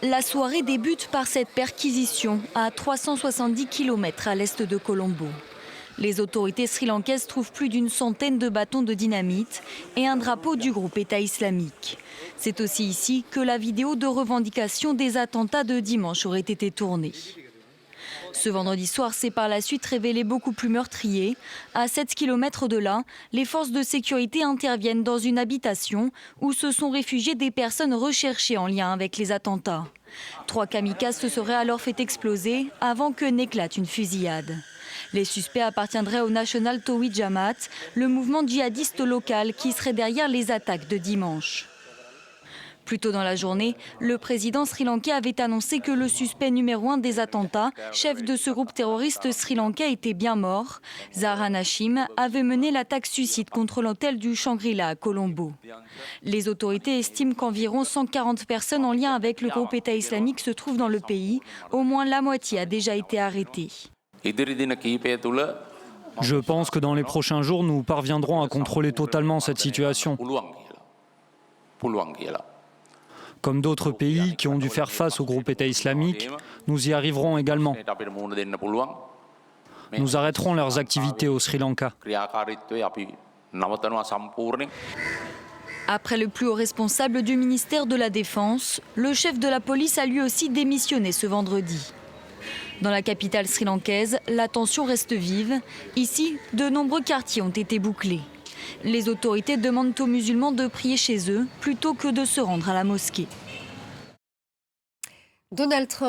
La soirée débute par cette perquisition à 370 km à l'est de Colombo. Les autorités sri-lankaises trouvent plus d'une centaine de bâtons de dynamite et un drapeau du groupe État islamique. C'est aussi ici que la vidéo de revendication des attentats de dimanche aurait été tournée. Ce vendredi soir s'est par la suite révélé beaucoup plus meurtrier. À 7 km de là, les forces de sécurité interviennent dans une habitation où se sont réfugiées des personnes recherchées en lien avec les attentats. 3 kamikazes se seraient alors fait exploser avant que n'éclate une fusillade. Les suspects appartiendraient au National Tawhid Jamaat, le mouvement djihadiste local qui serait derrière les attaques de dimanche. Plus tôt dans la journée, le président sri-lankais avait annoncé que le suspect numéro 1 des attentats, chef de ce groupe terroriste sri-lankais, était bien mort. Zahran Hashim avait mené l'attaque suicide contre l'hôtel du Shangri-La à Colombo. Les autorités estiment qu'environ 140 personnes en lien avec le groupe État islamique se trouvent dans le pays. Au moins la moitié a déjà été arrêtée. Je pense que dans les prochains jours, nous parviendrons à contrôler totalement cette situation. Comme d'autres pays qui ont dû faire face au groupe État islamique, nous y arriverons également. Nous arrêterons leurs activités au Sri Lanka. Après le plus haut responsable du ministère de la Défense, le chef de la police a lui aussi démissionné ce vendredi. Dans la capitale sri-lankaise, la tension reste vive. Ici, de nombreux quartiers ont été bouclés. Les autorités demandent aux musulmans de prier chez eux plutôt que de se rendre à la mosquée. Donald Trump